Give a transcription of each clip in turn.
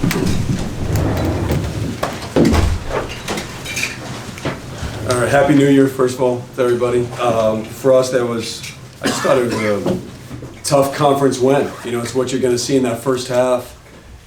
All right, Happy New Year, first of all, to everybody. For us, I just thought it was a tough conference win. You know, it's what you're going to see in that first half.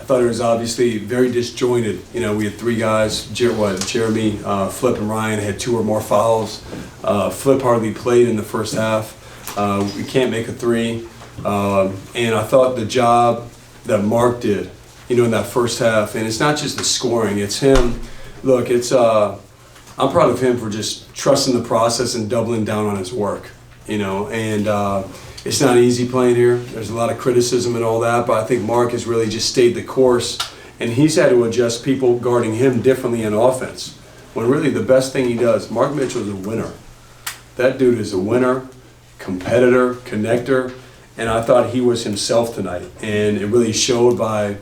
I thought it was obviously very disjointed. You know, we had three guys, Jeremy, Flip, and Ryan had 2 or more fouls. Flip hardly played in the first half. We can't make a three. And I thought the job that Mark did, you know, in that first half, and it's not just the scoring, it's him. Look, I'm proud of him for just trusting the process and doubling down on his work, you know, and it's not easy playing here. There's a lot of criticism and all that, but I think Mark has really just stayed the course, and he's had to adjust people guarding him differently in offense. When really the best thing he does, Mark Mitchell's a winner. That dude is a winner, competitor, connector, and I thought he was himself tonight, and it really showed by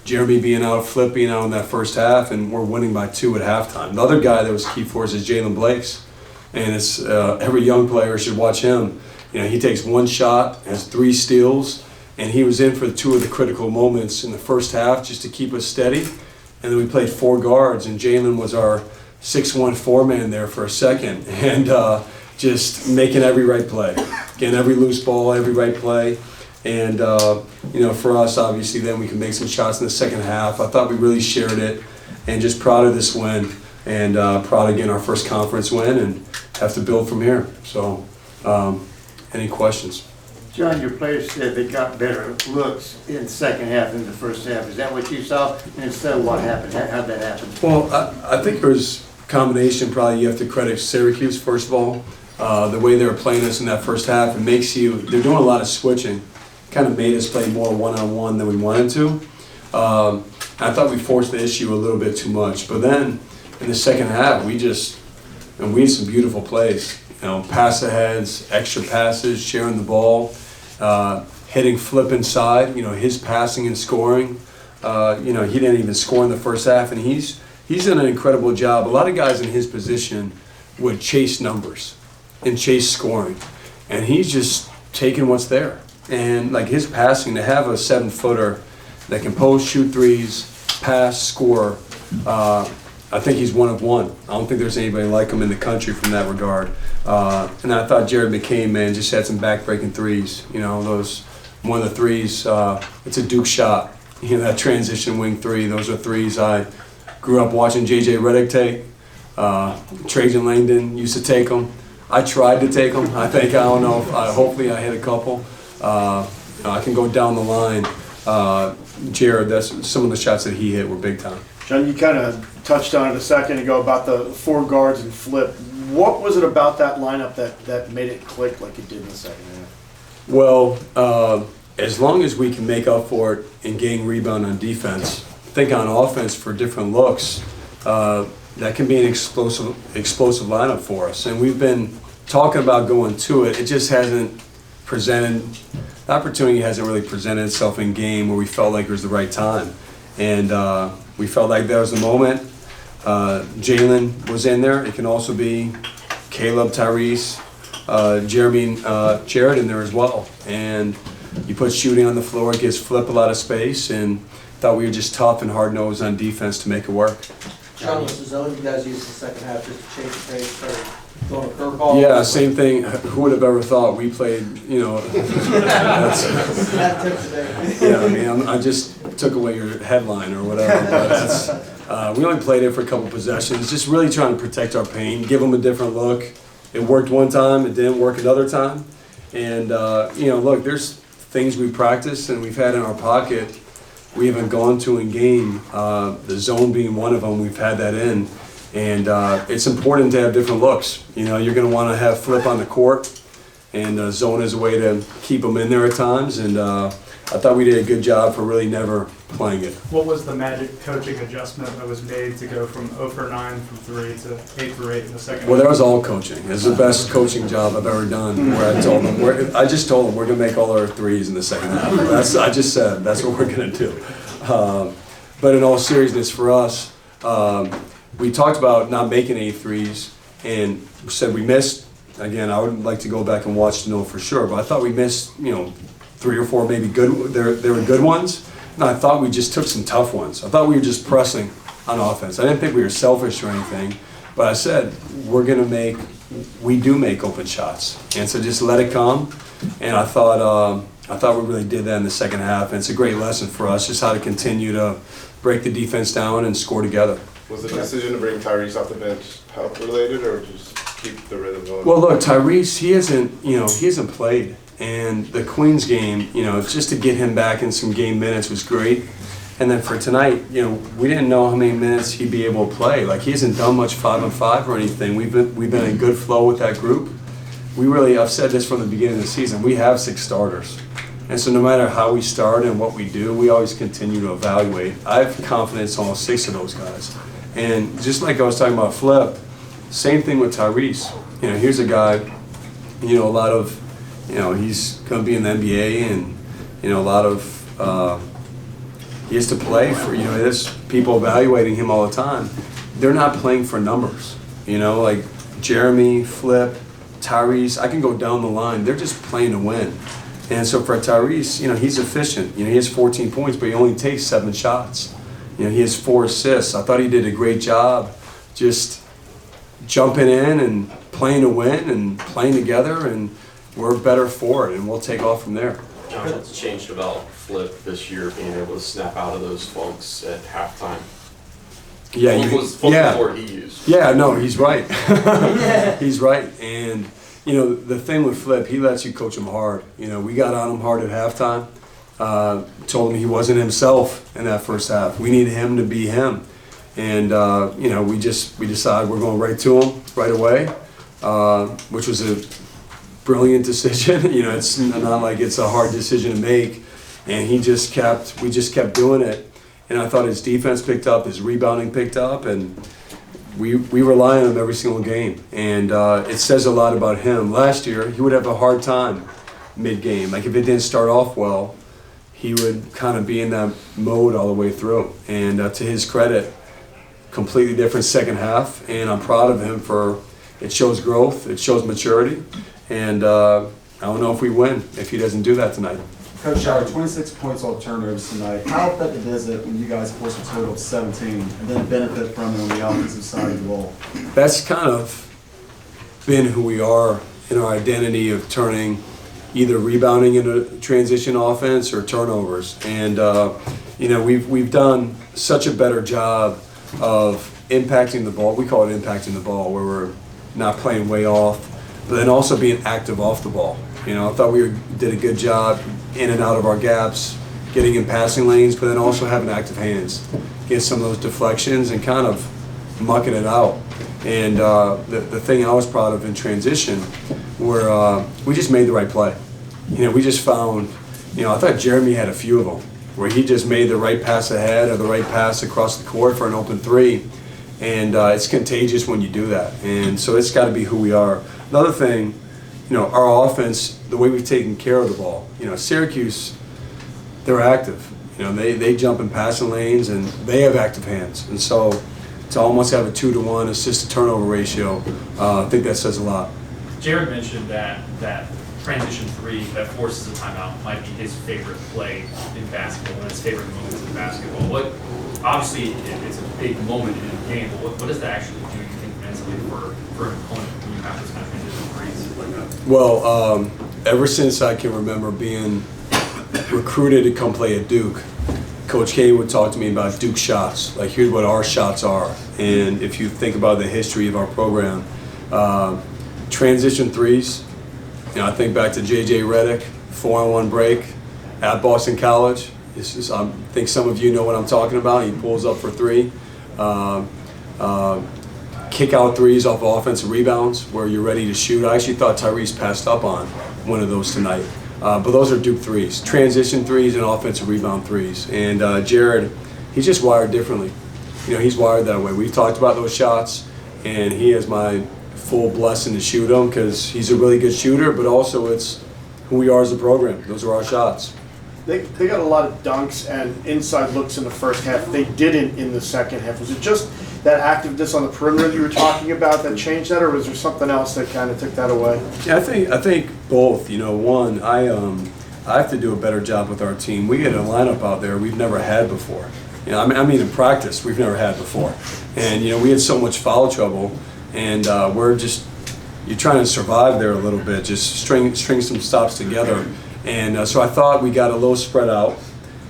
Jeremy being out, Flip being out in that first half, and we're winning by 2 at halftime. The other guy that was key for us is Jalen Blakes, and it's every young player should watch him. You know, he takes 1 shot, has 3 steals, and he was in for 2 of the critical moments in the first half just to keep us steady. And then we played 4 guards, and Jalen was our 6'1" 4-man there for a second, and just making every right play, getting every loose ball, every right play. And, you know, for us, obviously, then we can make some shots in the second half. I thought we really shared it, and just proud of this win, and proud again our first conference win, and have to build from here. So, any questions? John, your players said they got better looks in the second half than the first half. Is that what you saw? And so what happened? How'd that happen? Well, I think there's a combination. Probably you have to credit Syracuse, first of all. The way they were playing us in that first half, it makes they're doing a lot of switching. Kind of made us play more one-on-one than we wanted to. I thought we forced the issue a little bit too much. But then in the second half, we had some beautiful plays. You know, pass aheads, extra passes, sharing the ball, hitting Flip inside. You know, his passing and scoring. You know, he didn't even score in the first half, and he's done an incredible job. A lot of guys in his position would chase numbers and chase scoring, and he's just taking what's there. And like his passing, to have a 7-footer that can post, shoot threes, pass, score, I think he's one of one. I don't think there's anybody like him in the country from that regard. And I thought Jared McCain, man, just had some back-breaking threes. You know, one of the threes, it's a Duke shot. You know, that transition wing 3, those are threes I grew up watching J.J. Redick take. Trajan Langdon used to take them. I tried to take them. I don't know, hopefully I hit a couple. I can go down the line. Jared, some of the shots that he hit were big time. John, you kind of touched on it a second ago about the 4 guards and Flip. What was it about that lineup that made it click like it did in the second half? Well, as long as we can make up for it and gain rebound on defense, I think on offense for different looks, that can be an explosive lineup for us. And we've been talking about going to it. It just hasn't the opportunity hasn't really presented itself in game where we felt like it was the right time. And we felt like that was the moment. Jalen was in there. It can also be Caleb, Tyrese, Jeremy, Jared in there as well. And you put shooting on the floor, it gives Flip a lot of space, and thought we were just tough and hard-nosed on defense to make it work. John, was the zone you guys used the second half just to change the pace, start throwing a curveball? Yeah, same thing. Who would have ever thought we played, you know, yeah, I mean, I just took away your headline or whatever, but we only played it for a couple possessions, just really trying to protect our paint, give them a different look. It worked one time, it didn't work another time. And, you know, look, there's things we practiced and we've had in our pocket we haven't gone to in game. The zone being one of them, we've had that in. And it's important to have different looks. You know, you're going to want to have Flip on the court, and zone is a way to keep them in there at times. And I thought we did a good job for really never playing it. What was the magic coaching adjustment that was made to go from 0 for 9 from 3 to 8 for 8 in the second? Well, that was all coaching. It was the best coaching job I've ever done. Where I just told them we're going to make all our threes in the second half. I just said that's what we're going to do. But in all seriousness, for us, we talked about not making any threes, and said we missed. Again, I would like to go back and watch to know for sure, but I thought we missed, 3 or 4 maybe good. There were good ones, No, I thought we just took some tough ones. I thought we were just pressing on offense. I didn't think we were selfish or anything, but I said, we do make open shots. And so just let it come. And I thought we really did that in the second half. And it's a great lesson for us, just how to continue to break the defense down and score together. Was the decision to bring Tyrese off the bench health related, or just keep the rhythm going? Well, look, Tyrese, he hasn't played. And the Queens game, just to get him back in some game minutes was great. And then for tonight, we didn't know how many minutes he'd be able to play. Like, he hasn't done much 5-on-5 or anything. We've been in good flow with that group. I've said this from the beginning of the season, we have 6 starters. And so no matter how we start and what we do, we always continue to evaluate. I have confidence in all 6 of those guys. And just like I was talking about Flip, same thing with Tyrese. Here's a guy, a lot of, he's going to be in the NBA, and, a lot of, he has to play for, there's people evaluating him all the time. They're not playing for numbers, like Jeremy, Flip, Tyrese, I can go down the line. They're just playing to win. And so for Tyrese, he's efficient. He has 14 points, but he only takes 7 shots. He has 4 assists. I thought he did a great job just jumping in and playing to win and playing together, and we're better for it, and we'll take off from there. Jon, what's changed about Flip this year, being able to snap out of those funks at halftime? Yeah, What was the word he used? Yeah, no, he's right. He's right. And, the thing with Flip, he lets you coach him hard. We got on him hard at halftime. Told him he wasn't himself in that first half. We need him to be him. And, we decided we're going right to him right away, which was a brilliant decision. It's not like it's a hard decision to make. And we just kept doing it. And I thought his defense picked up, his rebounding picked up, and we rely on him every single game. And it says a lot about him. Last year, he would have a hard time mid-game. Like, if it didn't start off well, he would kind of be in that mode all the way through. And to his credit, completely different second half. And I'm proud of him it shows growth, it shows maturity. And I don't know if we win if he doesn't do that tonight. Coach Scheyer, 26 points off turnovers tonight. How effective is it when you guys force a total of 17 and then benefit from it on the offensive side of the ball? That's kind of been who we are in our identity of turning either rebounding into transition offense or turnovers. And, we've done such a better job of impacting the ball. We call it impacting the ball, where we're not playing way off, but then also being active off the ball. I thought we did a good job in and out of our gaps, getting in passing lanes, but then also having active hands, get some of those deflections and kind of mucking it out. And the thing I was proud of in transition where we just made the right play. We just found, I thought Jeremy had a few of them where he just made the right pass ahead or the right pass across the court for an open 3. And it's contagious when you do that. And so it's got to be who we are. Another thing, our offense, the way we've taken care of the ball. Syracuse, they're active. They jump in passing lanes and they have active hands. And so to almost have a 2-to-1 assist-to-turnover ratio, I think that says a lot. Jared mentioned that transition 3 that forces a timeout might be his favorite play in basketball, and his favorite moments in basketball. Obviously, it's a big moment in a game, but what does that actually do, you think, mentally for an opponent when you have this kind of transition 3s like that? Well, ever since I can remember being recruited to come play at Duke, Coach K would talk to me about Duke shots. Like, here's what our shots are. And if you think about the history of our program, transition 3s, I think back to J.J. Redick, 4-on-1 break at Boston College. I think some of you know what I'm talking about. He pulls up for 3. Kick out 3s off offensive rebounds where you're ready to shoot. I actually thought Tyrese passed up on one of those tonight. But those are Duke 3s. Transition 3s and offensive rebound 3s. And Jared, he's just wired differently. He's wired that way. We've talked about those shots, and he has my full blessing to shoot them because he's a really good shooter, but also it's who we are as a program. Those are our shots. They got a lot of dunks and inside looks in the first half. They didn't in the second half. Was it just that activeness on the perimeter that you were talking about that changed that, or was there something else that kind of took that away? Yeah, I think both. One, I I have to do a better job with our team. We get a lineup out there we've never had before. You know, I mean in practice, we've never had before. And, you know, we had so much foul trouble, and you're trying to survive there a little bit, just string some stops together. And so I thought we got a little spread out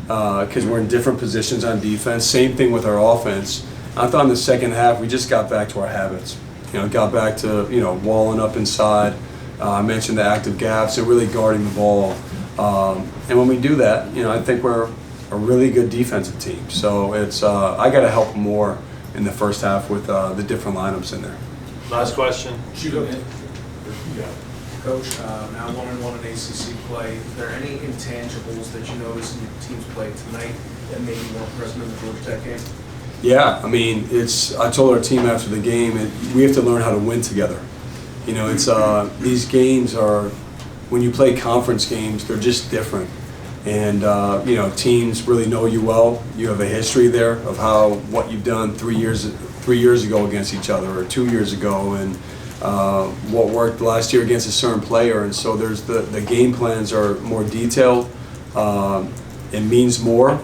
because we're in different positions on defense. Same thing with our offense. I thought in the second half we just got back to our habits. You know, got back to, you know, walling up inside. I mentioned the active gaps and really guarding the ball. And when we do that, you know, I think we're a really good defensive team. So it's I got to help more in the first half with the different lineups in there. Last question. Shoot in. Coach, now 1-1 in ACC play. Is there any intangibles that you noticed in your team's play tonight that maybe weren't present in the Georgia Tech game? Yeah, I mean, I told our team after the game, we have to learn how to win together. You know, it's these games are, when you play conference games, they're just different. And you know, teams really know you well. You have a history there of what you've done 3 years ago against each other, or 2 years ago, and what worked last year against a certain player. And so there's the game plans are more detailed. It means more.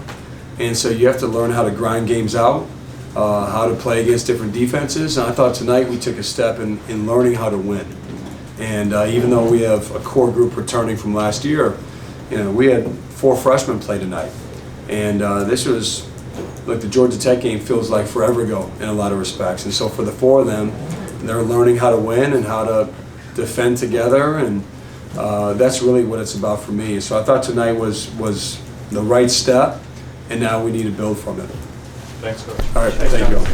And so you have to learn how to grind games out, how to play against different defenses. And I thought tonight we took a step in learning how to win. And even though we have a core group returning from last year, you know, we had 4 freshmen play tonight. And this was, like, the Georgia Tech game feels like forever ago in a lot of respects. And so for the 4 of them, they're learning how to win and how to defend together. And that's really what it's about for me. So I thought tonight was the right step. And now we need to build from it. Thanks, Coach. All right, thank you all.